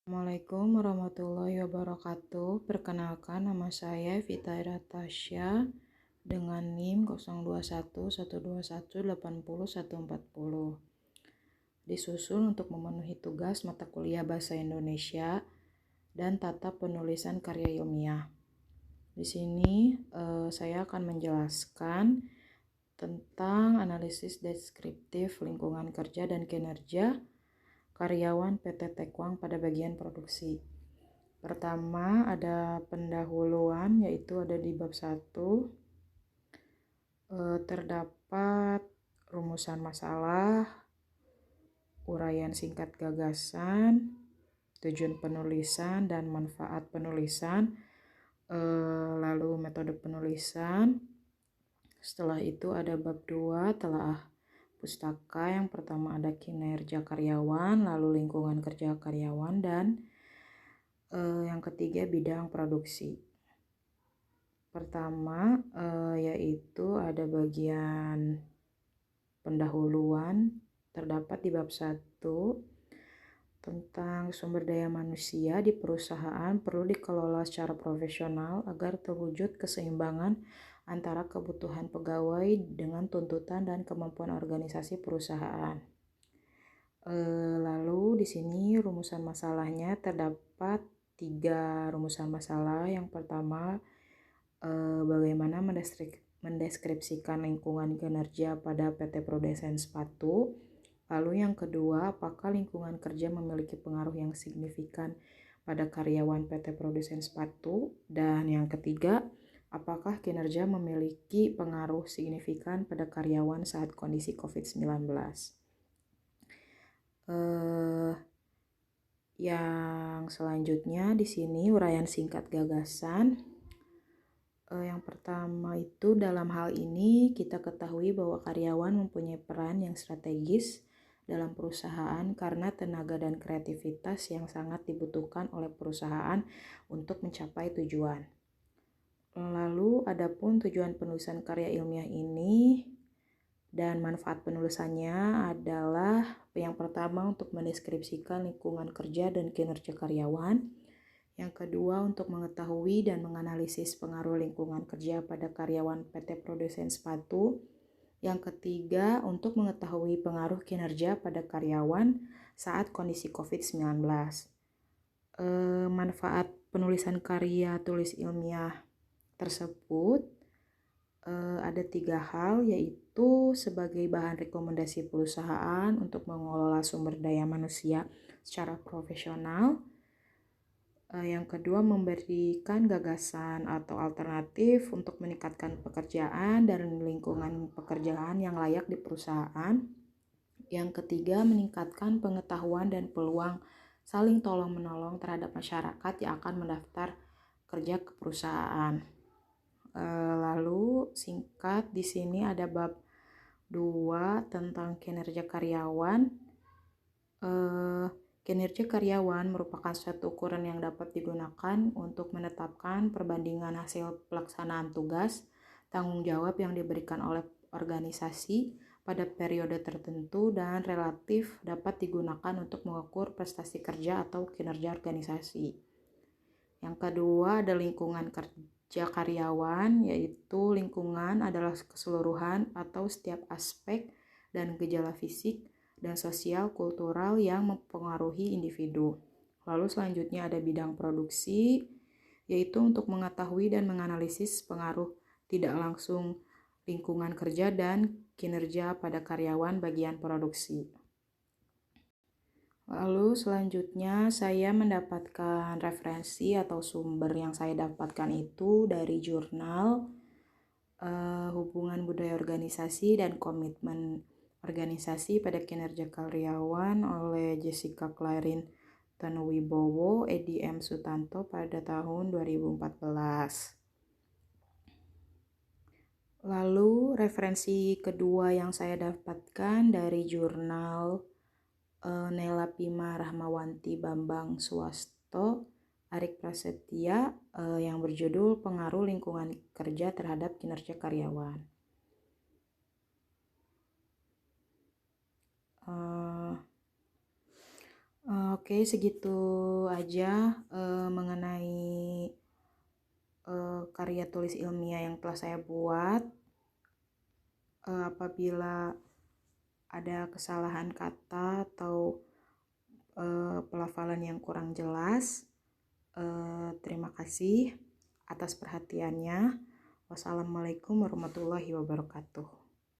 Assalamualaikum warahmatullahi wabarakatuh. Perkenalkan, nama saya Vita Tasya dengan NIM 0211218040. Disusun untuk memenuhi tugas mata kuliah Bahasa Indonesia dan tata penulisan karya ilmiah. Di sini saya akan menjelaskan tentang analisis deskriptif lingkungan kerja dan kinerja karyawan PT Tekwang pada bagian produksi. Pertama ada pendahuluan, yaitu ada di bab 1. Terdapat rumusan masalah, uraian singkat gagasan, tujuan penulisan dan manfaat penulisan, lalu metode penulisan. Setelah itu ada bab 2, telah pustaka. Yang pertama ada kinerja karyawan, lalu lingkungan kerja karyawan, dan yang ketiga bidang produksi. Pertama yaitu ada bagian pendahuluan, terdapat di bab 1 tentang sumber daya manusia di perusahaan perlu dikelola secara profesional agar terwujud keseimbangan antara kebutuhan pegawai dengan tuntutan dan kemampuan organisasi perusahaan. Lalu di sini rumusan masalahnya terdapat 3 rumusan masalah. Yang pertama, bagaimana mendeskripsikan lingkungan kinerja pada PT Produsen Sepatu. Lalu yang kedua, apakah lingkungan kerja memiliki pengaruh yang signifikan pada karyawan PT Produsen Sepatu. Dan yang ketiga, apakah kinerja memiliki pengaruh signifikan pada karyawan saat kondisi COVID-19. Yang selanjutnya di sini uraian singkat gagasan. Yang pertama itu, dalam hal ini kita ketahui bahwa karyawan mempunyai peran yang strategis dalam perusahaan karena tenaga dan kreativitas yang sangat dibutuhkan oleh perusahaan untuk mencapai tujuan. Lalu adapun tujuan penulisan karya ilmiah ini dan manfaat penulisannya adalah yang pertama untuk mendeskripsikan lingkungan kerja dan kinerja karyawan. Yang kedua, untuk mengetahui dan menganalisis pengaruh lingkungan kerja pada karyawan PT Produsen Sepatu. Yang ketiga, untuk mengetahui pengaruh kinerja pada karyawan saat kondisi COVID-19. Manfaat penulisan karya tulis ilmiah tersebut ada 3 hal, yaitu sebagai bahan rekomendasi perusahaan untuk mengelola sumber daya manusia secara profesional. Yang kedua, memberikan gagasan atau alternatif untuk meningkatkan pekerjaan dan lingkungan pekerjaan yang layak di perusahaan. Yang ketiga, meningkatkan pengetahuan dan peluang saling tolong-menolong terhadap masyarakat yang akan mendaftar kerja ke perusahaan. Lalu singkat di sini ada bab 2 tentang kinerja karyawan. Kinerja karyawan merupakan suatu ukuran yang dapat digunakan untuk menetapkan perbandingan hasil pelaksanaan tugas, tanggung jawab yang diberikan oleh organisasi pada periode tertentu, dan relatif dapat digunakan untuk mengukur prestasi kerja atau kinerja organisasi. Yang kedua ada lingkungan kerja karyawan, yaitu lingkungan adalah keseluruhan atau setiap aspek dan gejala fisik dan sosial kultural yang mempengaruhi individu. Lalu selanjutnya ada bidang produksi, yaitu untuk mengetahui dan menganalisis pengaruh tidak langsung lingkungan kerja dan kinerja pada karyawan bagian produksi. Lalu selanjutnya saya mendapatkan referensi atau sumber yang saya dapatkan itu dari jurnal Hubungan Budaya Organisasi dan Komitmen Organisasi pada Kinerja Karyawan oleh Jessica Clarin Tanuwibowo, Edi M. Sutanto pada tahun 2014. Lalu referensi kedua yang saya dapatkan dari jurnal Nela Pima Rahmawanti Bambang Swasto Arik Prasetya yang berjudul Pengaruh Lingkungan Kerja Terhadap Kinerja Karyawan. Oke, segitu aja mengenai karya tulis ilmiah yang telah saya buat. Apabila ada kesalahan kata atau pelafalan yang kurang jelas, terima kasih atas perhatiannya. Wassalamualaikum warahmatullahi wabarakatuh.